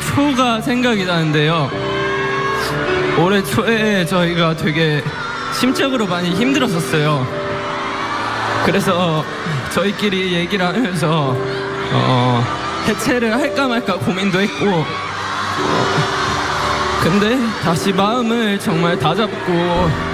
초가 생각이 나는데요. 올해 초에 저희가 되게 심적으로 많이 힘들었었어요. 그래서 저희끼리 얘기를 하면서 해체를 할까 말까 고민도 했고, 근데 다시 마음을 정말 다잡고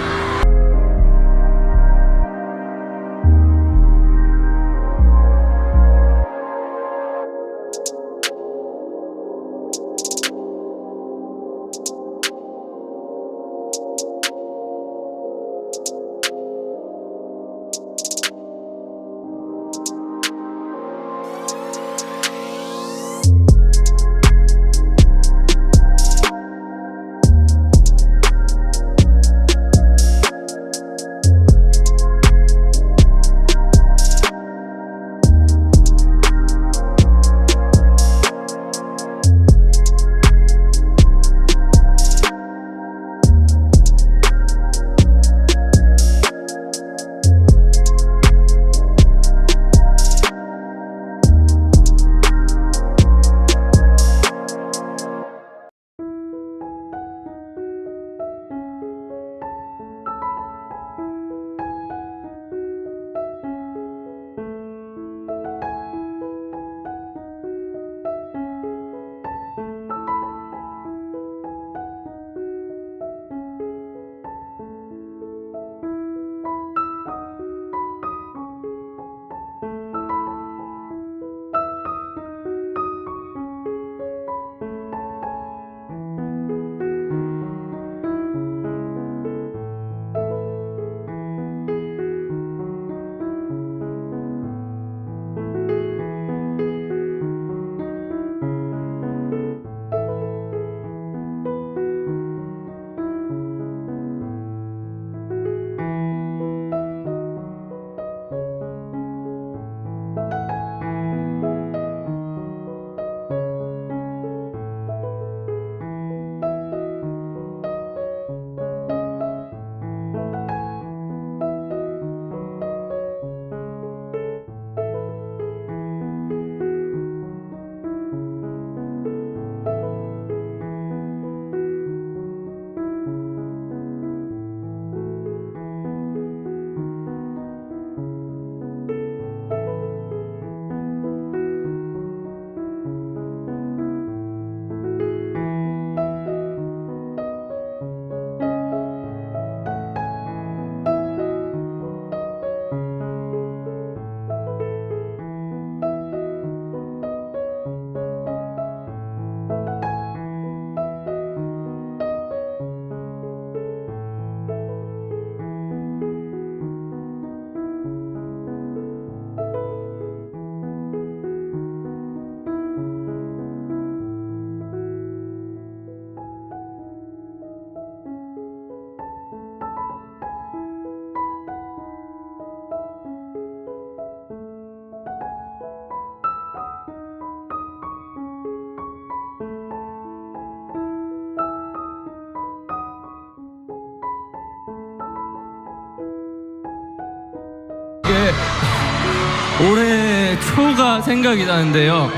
올해 초가 생각이 나는데요.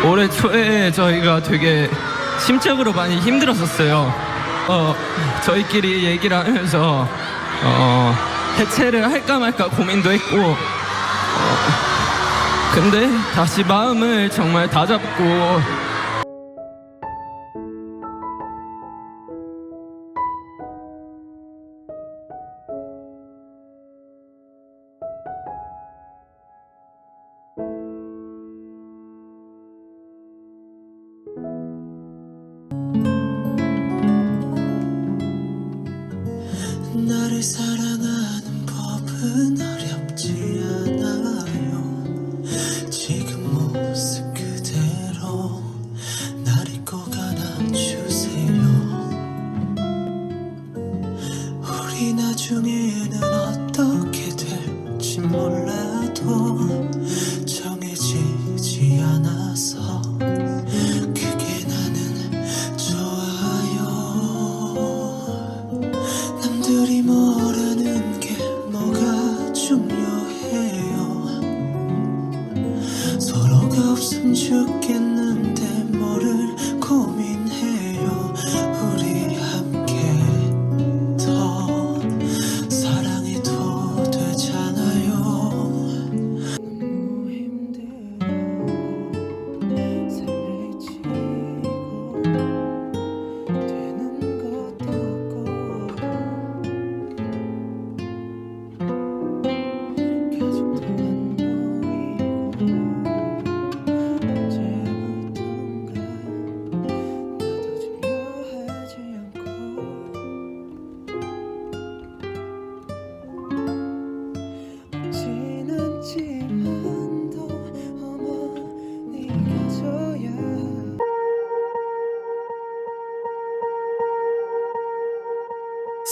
올해 초에 저희가 되게 심적으로 많이 힘들었었어요. 저희끼리 얘기를 하면서 해체를 할까 말까 고민도 했고, 근데 다시 마음을 정말 다잡고 나를 사랑하는 법은 어렵지 않아요. 지금 모습 그대로 나를 꼭 안아주세요. 우리 나중에는 어떻게 될지 몰라도 정해지지 않아서 그게 나는 좋아요. 남들이 뭐라는 게 뭐가 중요해요. 서로가 없으면 좋겠는데 모르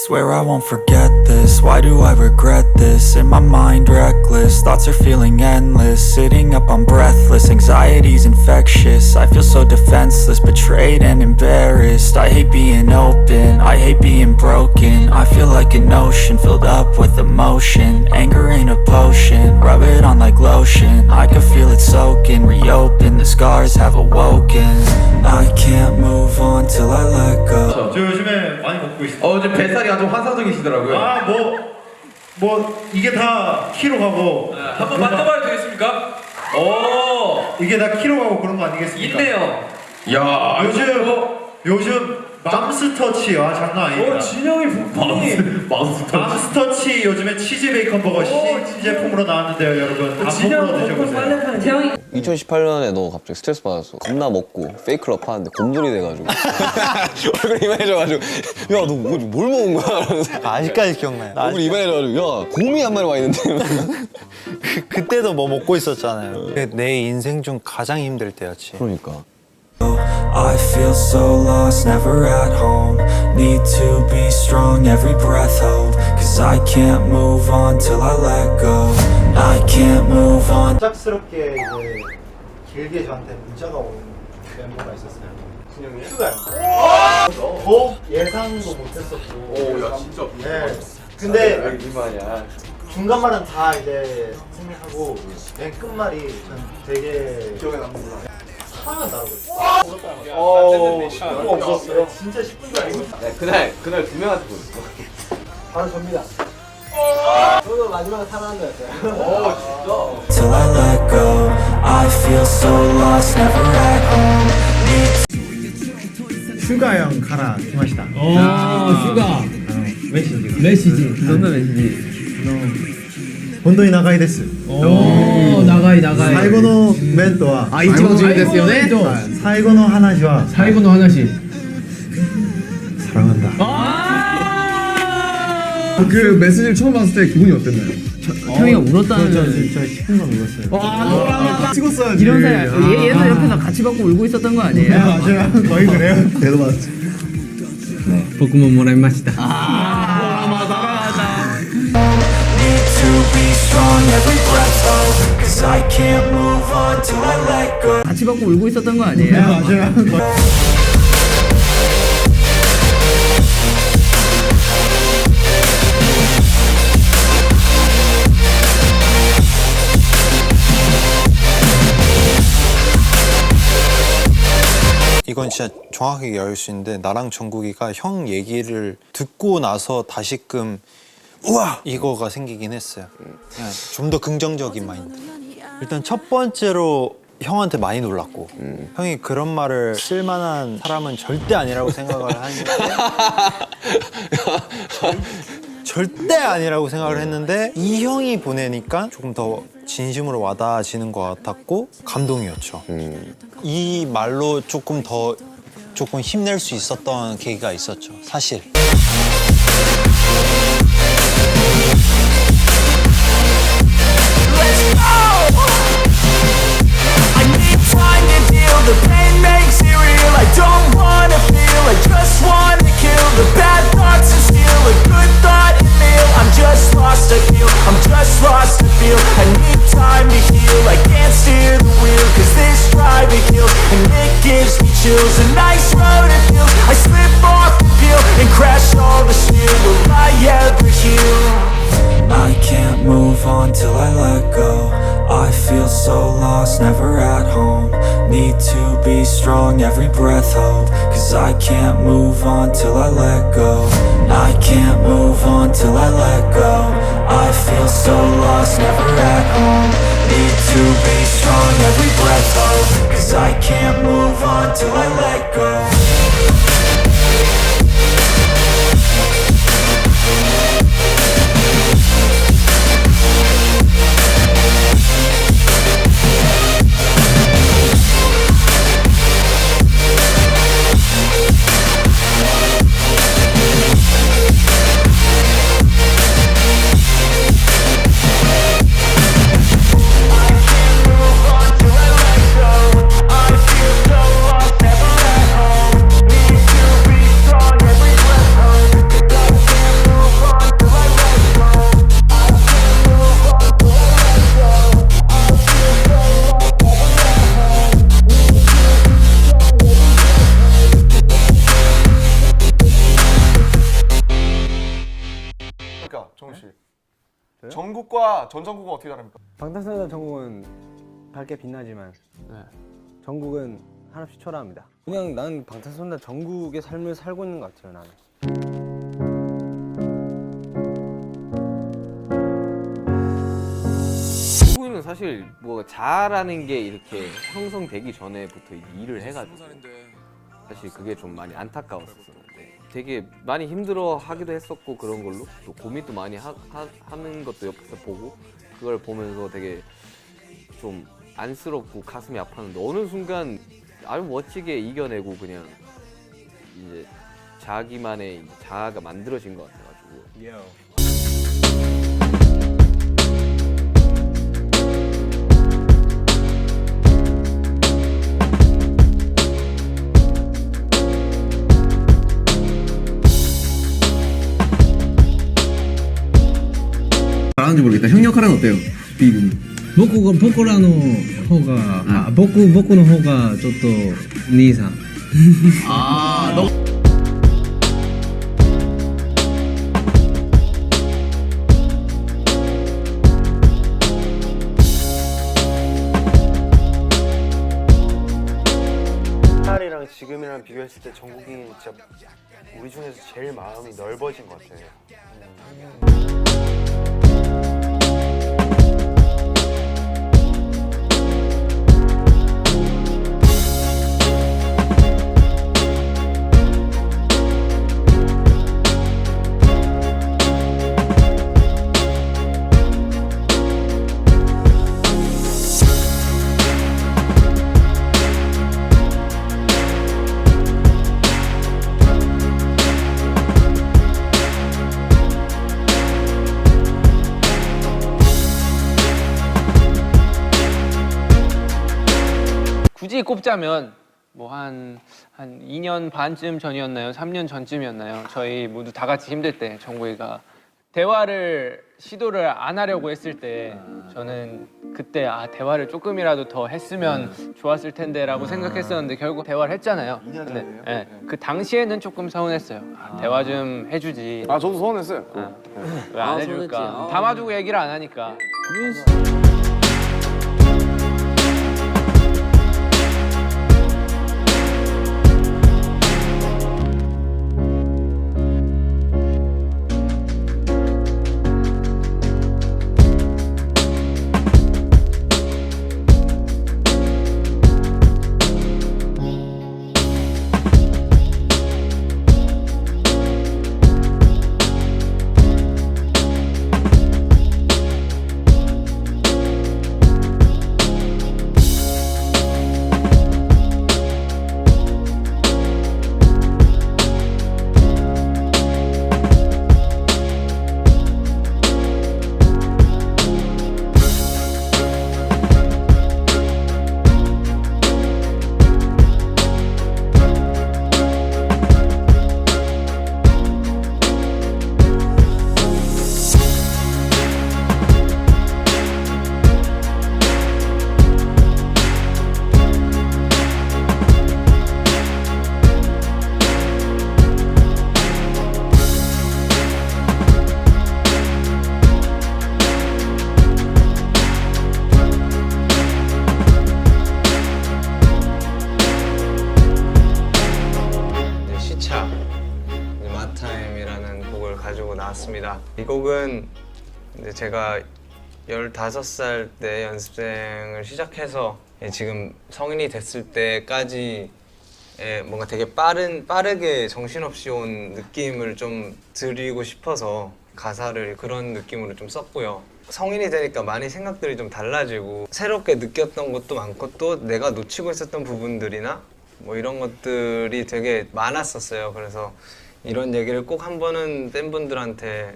Swear I won't forget this, why do I regret this? In my mind reckless, thoughts are feeling endless. Sitting up I'm breathless, anxiety's infectious. I feel so defenseless, betrayed and embarrassed. I hate being open, I hate being broken. I feel like an ocean filled up with emotion. Anger ain't a potion, rub it on like lotion. I can feel it soaking, reopen, the scars have awoken. I can't move on till I let go. 저 요즘에 많이 먹고 있어요. 요즘 뱃살이 아주 환상적이시더라고요. 아, 뭐 이게 다 키로 가고. 한번 만져봐도 되겠습니까? 오, 이게 다 키로 가고 그런 거 아니겠습니까? 있네요. 야, 요즘 맘스터치, 아 장난 아니다. 진영이 맘스터치 요즘에 치즈 베이컨 버거 신제품으로 나왔는데요, 여러분. 한번 드셔보세요. 2018년에 너 갑자기 스트레스 받았어. 겁나 먹고 페이크 럽 하는데 곰돌이 돼가지고 얼굴이 이만해져가지고 야 너 뭘 먹은 거야? 아직까지 기억나요. 얼굴이 이만해져가지고 야 곰이 한 마리 와 있는데 그때도 뭐 먹고 있었잖아요. 내 인생 중 가장 힘들 때였지. 그러니까 I feel so lost, never at home. Need to be strong, every breath hold. Cause I can't move on till I let go. I can't move on. 갑작스럽게 이제 길게 저한테 문자가 온 멤버가 있었어요. 준영이? 슈가요. 더 예상도 못했었고. 오, 야 진짜. 네. 근데 중간 말은 다 이제 생략하고 맨 끝말이 전 되게 기억에 남는구나. 하면 나오고 있어. 없었어요. 진짜 10분도 아니고. 그날 두 명한테 보냈어. 바로 접니다. 저도 마지막에 사랑한 거였어요. 오, 진짜. Till I let go. I feel so lost, never at home. 슈가형 가라 기마시다. 슈가 メッセージメッセージどんなメッセージ本当に長いです。長い最後のメントは一番重要ですよね最後の話は最後の話 사랑한다. 그 메시지를 처음 봤을 때 기분이 어땠나요? 형이가 울었다는 저 10분간 울었어요. 찍었어야지. 이런 사람 얘도 옆에서 같이 받고 울고 있었던 거 아니에요? 맞아요. 거의 그래요. 대도 받았죠. 僕ももらいました Need to be strong, every breath hold. Cause I can't move on till I let go. 같이 받고 울고 있었던 거 아니에요? 맞아요. 이건 진짜 정확하게 얘기할 수 있는데 나랑 정국이가 형 얘기를 듣고 나서 다시금 우와! 이거가 생기긴 했어요. 좀 더 긍정적인 마인드. 일단 첫 번째로 형한테 많이 놀랐고 형이 그런 말을 쓸만한 사람은 절대 아니라고 생각을 하는데 절대 아니라고 생각을 했는데 이 형이 보내니까 조금 더 진심으로 와닿아지는 것 같았고 감동이었죠. 이 말로 조금 힘낼 수 있었던 계기가 있었죠, 사실. I need time to heal. The pain makes it real. I don't wanna feel. I just wanna kill the bad thoughts and steal a good thought and meal. I'm just lost, I feel. I'm just lost, I feel. I need time to heal. I can't steer the wheel, cause this drive it kills, and it gives me chills. A nice road it feels. I slip off the peel and crash all the steel. Will I ever heal? I can't move on till I let go. I feel so lost, never at home. Need to be strong, every breath hold. Cause I can't move on till I let go. I can't move on till I let go. I feel so lost, never at home. Need to be strong, every breath hold. Cause I can't move on till I let go. I feel so lost, never 전국과 전 전국은 어떻게 다릅니까? 방탄소년단 전국은 밝게 빛나지만 전국은 한없이 초라합니다. 그냥 난 방탄소년단 전국의 삶을 살고 있는 것 같아요. 나는. 한국인은 사실 뭐 잘하는 게 이렇게 형성되기 전에부터 일을 해가지고 사실 그게 좀 많이 안타까웠었는데 되게 많이 힘들어 하기도 했었고 그런 걸로 또 고민도 많이 하는 것도 옆에서 보고 그걸 보면서 되게 좀 안쓰럽고 가슴이 아팠는데 어느 순간 아주 멋지게 이겨내고 그냥 이제 자기만의 자아가 만들어진 것 같아가지고. 잘하는지 모르겠다. 형 역할은 어때요? 비군. 僕の方がちょっと兄さん。 아, 너. 옛날이랑 지금이랑 비교했을 때 정국이 진짜 우리 중에서 제일 마음이 넓어진 것 같아요. 굳이 꼽자면 뭐 한 2년 반쯤 전이었나요? 3년 전쯤이었나요? 저희 모두 다 같이 힘들 때 정국이가 대화를 시도를 안 하려고 했을 때 저는 그때 대화를 조금이라도 더 했으면 좋았을 텐데라고 생각했었는데 결국 대화를 했잖아요. 근데 그 당시에는 조금 서운했어요. 대화 좀 해주지. 저도 서운했어요. 왜 안 해줄까? 담아두고 얘기를 안 하니까. 이 곡은 이제 제가 15살 때 연습생을 시작해서 지금 성인이 됐을 때까지 뭔가 되게 빠르게 정신없이 온 느낌을 좀 드리고 싶어서 가사를 그런 느낌으로 좀 썼고요. 성인이 되니까 많이 생각들이 좀 달라지고 새롭게 느꼈던 것도 많고 또 내가 놓치고 있었던 부분들이나 뭐 이런 것들이 되게 많았었어요. 그래서 이런 얘기를 꼭 한 번은 팬분들한테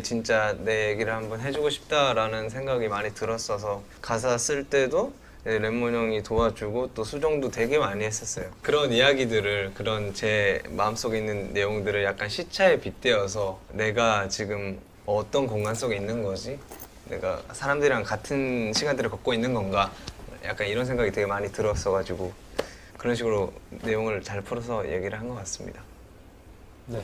진짜 내 얘기를 한번 해주고 싶다라는 생각이 많이 들었어서 가사 쓸 때도 랩몬 형이 도와주고 또 수정도 되게 많이 했었어요. 그런 이야기들을 그런 제 마음속에 있는 내용들을 약간 시차에 빗대어서 내가 지금 어떤 공간 속에 있는 거지? 내가 사람들이랑 같은 시간들을 걷고 있는 건가? 약간 이런 생각이 되게 많이 들었어가지고 그런 식으로 내용을 잘 풀어서 얘기를 한 것 같습니다. 네.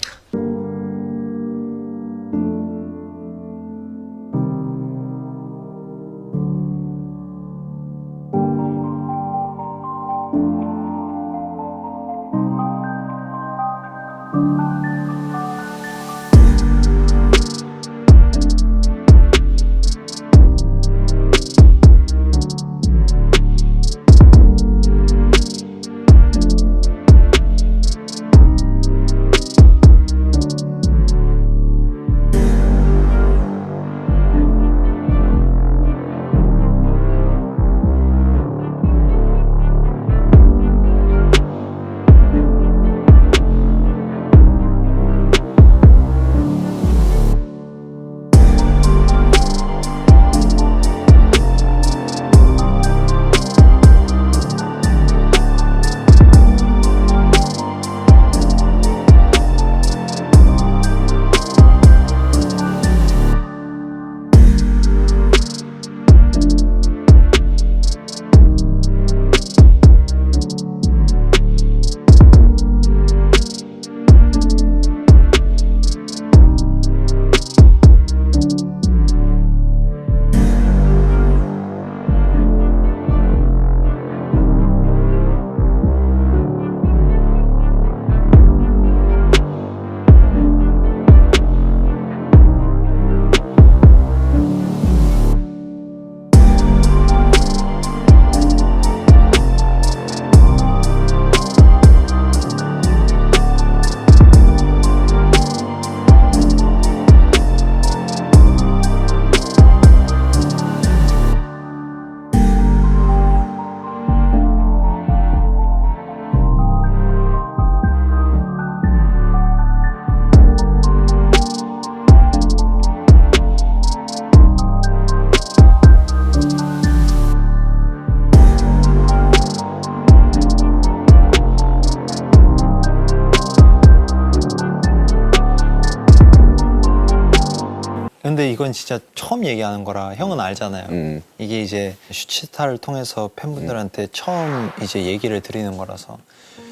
이건 진짜 처음 얘기하는 거라 형은 알잖아요. 이게 이제 슈치타를 통해서 팬분들한테 처음 이제 얘기를 드리는 거라서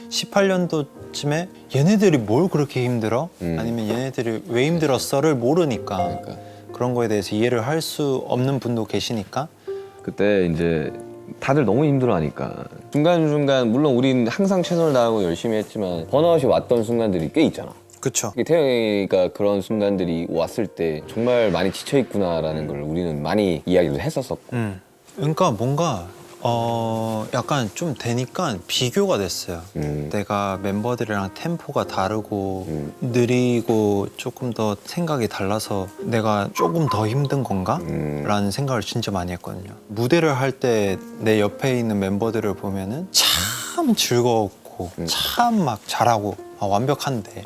18년도쯤에 얘네들이 뭘 그렇게 힘들어? 아니면 얘네들이 왜 힘들었어를 모르니까 그런 거에 대해서 이해를 할 수 없는 분도 계시니까 그때 이제 다들 너무 힘들어하니까 중간중간 물론 우린 항상 최선을 다하고 열심히 했지만 번아웃이 왔던 순간들이 꽤 있잖아. 그쵸. 태영이가 그런 순간들이 왔을 때 정말 많이 지쳐있구나라는 걸 우리는 많이 이야기를 했었었고 그러니까 뭔가 약간 좀 되니까 비교가 됐어요. 내가 멤버들이랑 템포가 다르고 느리고 조금 더 생각이 달라서 내가 조금 더 힘든 건가? 라는 생각을 진짜 많이 했거든요. 무대를 할 때 내 옆에 있는 멤버들을 보면은 참 즐거웠고 참 막 잘하고 완벽한데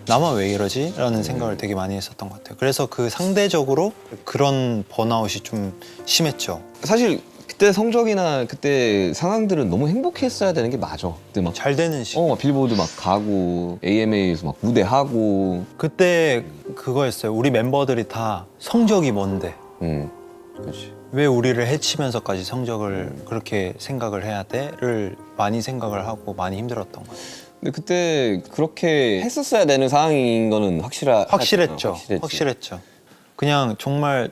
나만 왜 이러지? 라는 생각을 되게 많이 했었던 것 같아요. 그래서 그 상대적으로 그런 번아웃이 좀 심했죠. 사실 그때 성적이나 그때 상황들은 너무 행복했어야 되는 게 맞아. 그때 막 잘 되는 시기. 막 빌보드 막 가고 AMA에서 막 무대하고 그때 그거였어요. 우리 멤버들이 다 성적이 뭔데 그렇지. 왜 우리를 해치면서까지 성적을 그렇게 생각을 해야 돼?를 많이 생각을 하고 많이 힘들었던 거예요. 근데 그때 그렇게 했었어야 되는 상황인 거는 확실했죠. 확실했죠. 그냥 정말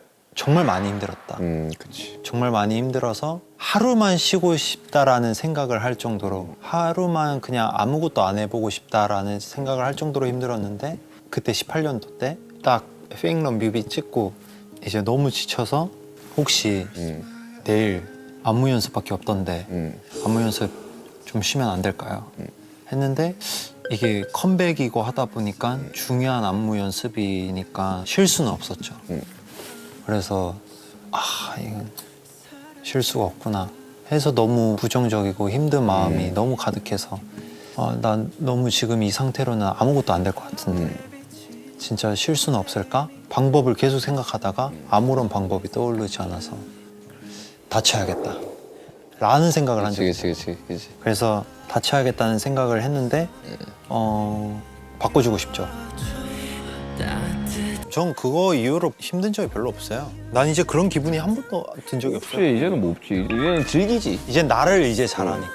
많이 힘들었다. 그치. 정말 많이 힘들어서 하루만 쉬고 싶다라는 생각을 할 정도로 하루만 그냥 아무것도 안 해보고 싶다라는 생각을 할 정도로 힘들었는데 그때 18년도 때 딱 페이크런 뮤비 찍고 이제 너무 지쳐서 혹시 내일 안무 연습밖에 없던데 안무 연습 좀 쉬면 안 될까요? 했는데 이게 컴백이고 하다 보니까 중요한 안무 연습이니까 쉴 수는 없었죠. 그래서 이건 쉴 수가 없구나 해서 너무 부정적이고 힘든 마음이 너무 가득해서 난 너무 지금 이 상태로는 아무것도 안 될 것 같은데 진짜 쉴 수는 없을까? 방법을 계속 생각하다가 아무런 방법이 떠오르지 않아서 다쳐야겠다 라는 생각을 한 적이 있어요. 그치. 그래서 다쳐야겠다는 생각을 했는데 바꿔주고 싶죠. 전 그거 이후로 힘든 적이 별로 없어요. 난 이제 그런 기분이 한 번도 든 적이 없어요. 없지. 이제는 뭐 없지. 이제는 즐기지. 이제 나를 이제 잘하니까.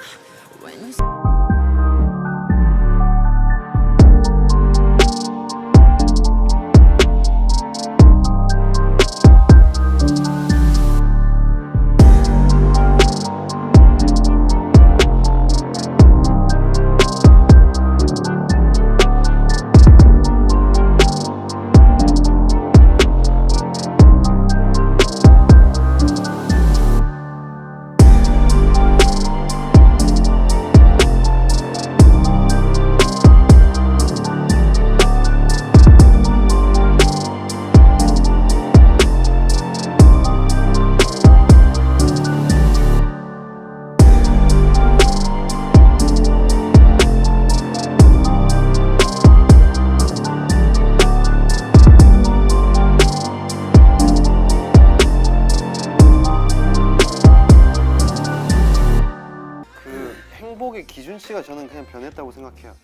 행복의 기준치가 저는 그냥 변했다고 생각해요.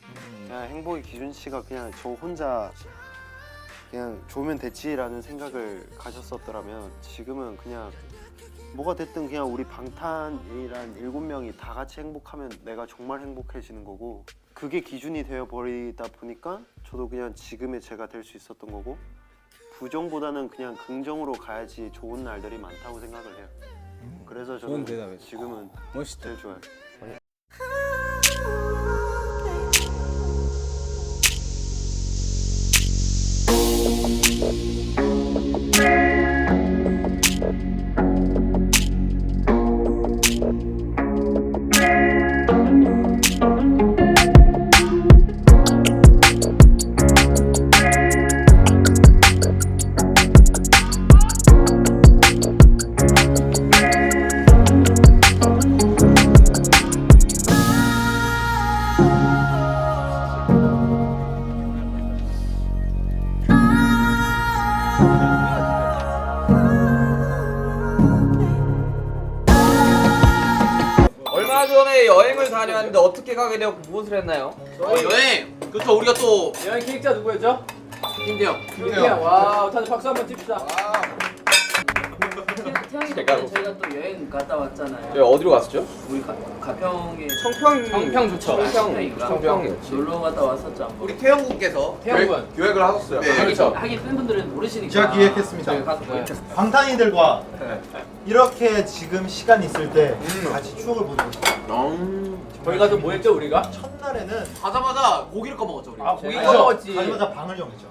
그냥 행복의 기준치가 그냥 저 혼자 그냥 좋으면 됐지라는 생각을 가졌었더라면 지금은 그냥 뭐가 됐든 그냥 우리 방탄이란 7명이 다 같이 행복하면 내가 정말 행복해지는 거고 그게 기준이 되어버리다 보니까 저도 그냥 지금의 제가 될 수 있었던 거고 부정보다는 그냥 긍정으로 가야지 좋은 날들이 많다고 생각을 해요. 그래서 저는 지금은 제일 좋아요. 얼마 전에 여행을 다녀왔는데 어떻게 가게 되었고 무엇을 했나요? 여행! 그렇죠, 우리가 또 여행 계획자 누구였죠? 김태형. 와, 다들 박수 한번 칩시다. 태양이 덕분에 저희가 또 여행 갔다 왔잖아요. 저희 어디로 갔었죠? 우리 가평에 청평 좋죠. 청평이었지. 놀러 갔다 왔었죠. 우리 태영군께서 기획을 하셨어요. 네. 그렇죠. 하긴 팬분들은 모르시니까. 제가 기획했습니다. 방탄이들과 이렇게 지금 시간 있을 때 같이 추억을 보는 거죠. 저희가 또 뭐했죠 우리가? 첫날에는 가자마자 고기를 꺼먹었죠 우리. 고기 먹었지. 가자마자 방을 정했죠.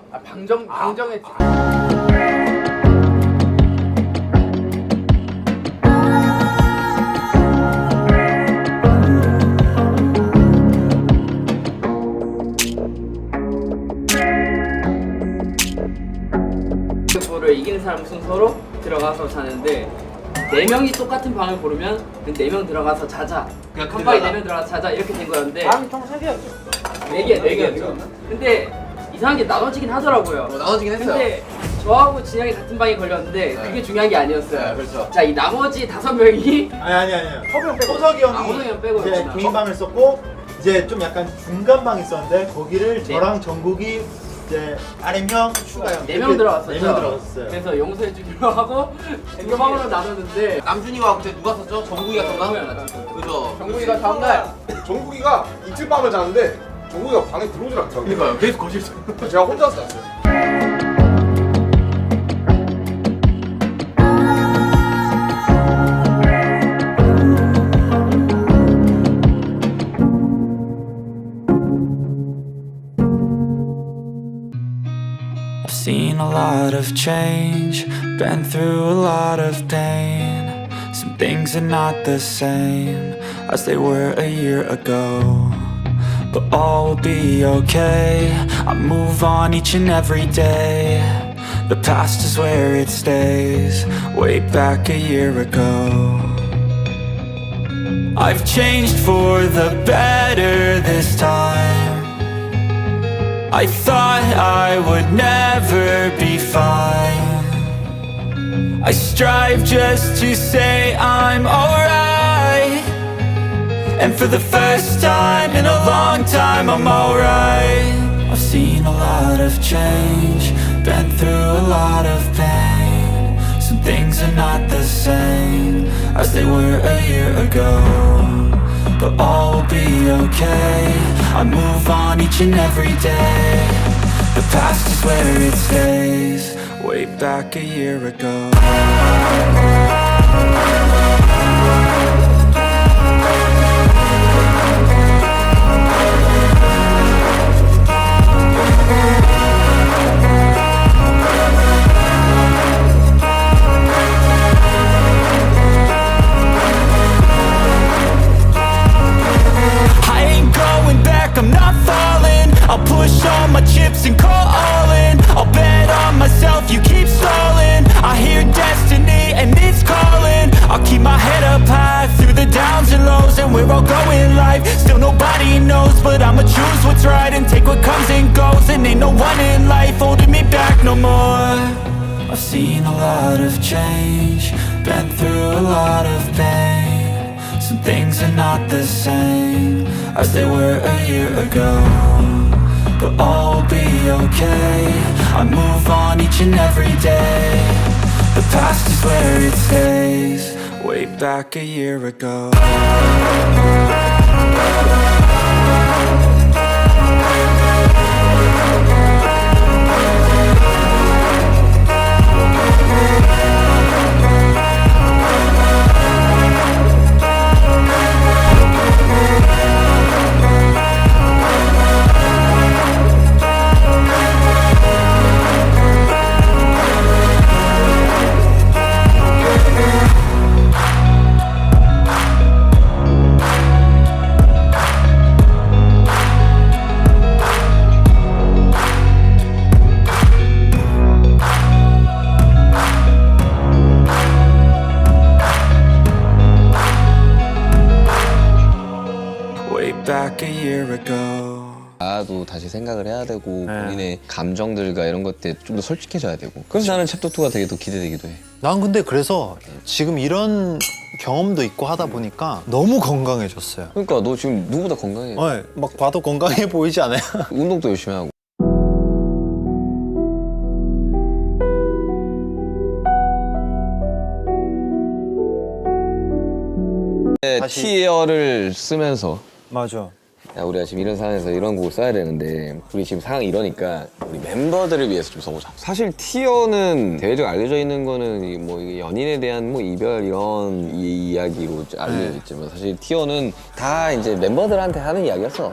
방정했지. 그거를 이기는 사람 순서로 들어가서 자는데 4명이 똑같은 방을 고르면 그 4명 들어가서 자자. 한 방에 4명 들어가서 자자 이렇게 된 거였는데 방이 총 3개였죠. 4개였죠. 근데 이상하게 나눠지긴 하더라고요. 나눠지긴 했어요. 근데 저하고 진영이 같은 방에 걸렸는데 그게 중요한 게 아니었어요. 그렇죠. 자, 이 나머지 5명이 아니요. 호석이 호석이 형이 형 빼고 이제 있구나. 개인 방을 썼고 이제 좀 약간 중간 방이 있었는데 거기를 저랑 정국이 이제 RM 형, 슈가 형 4명 들어갔었죠. 4명 들어갔어요. 그래서 용서해 주기로 하고 두 방으로 나눴는데 남준이와 그때 누가 썼죠? 정국이가 썼나? 그죠. 정국이가 다음날 정국이가 이틀 밤을 자는데 정국이가 방에 들어오질 않더라고요. 그러니까요. 계속 거실에서. 제가 혼자서 잤어요. I've seen a lot of change, been through a lot of pain. Some things are not the same as they were a year ago, but all will be okay. I move on each and every day. The past is where it stays, way back a year ago. I've changed for the better this time. I thought I would never be fine. I strive just to say I'm alright, and for the first time in a long time I'm alright. I've seen a lot of change, been through a lot of pain. Some things are not the same as they were a year ago, but all will be okay. I move on each and every day. The past is where it stays, way back a year ago. I'm not falling. I'll push all my chips and call all in. I'll bet on myself, you keep stalling. I hear destiny and it's calling. I'll keep my head up high through the downs and lows, and we're all going life. Still nobody knows, but I'ma choose what's right and take what comes and goes. And ain't no one in life holding me back no more. I've seen a lot of change, been through a lot of pain. Some things are not the same as they were a year ago, but all will be okay. I move on each and every day. The past is where it stays, way back a year ago. Back a year ago. 나도 다시 생각을 해야 되고 본인의 감정들과 이런 것들에 좀 더 솔직해져야 되고. 그래서 나는 챕터 2가 되게 더 기대되기도 해. 난 근데 그래서 지금 이런 경험도 있고 하다 보니까 너무 건강해졌어요. 그러니까 너 지금 누구보다 건강해. 막 봐도 건강해 보이지 않아요? 운동도 열심히 하고. 티어를 쓰면서 맞아. 야, 우리가 지금 이런 상황에서 이런 곡을 써야 되는데 우리 지금 상황이 이러니까 우리 멤버들을 위해서 좀 써보자. 사실 티어는 대외적으로 알려져 있는 거는 뭐 이게 연인에 대한 뭐 이별 이런 이야기로 알려져 있지만 사실 티어는 다 이제 멤버들한테 하는 이야기였어.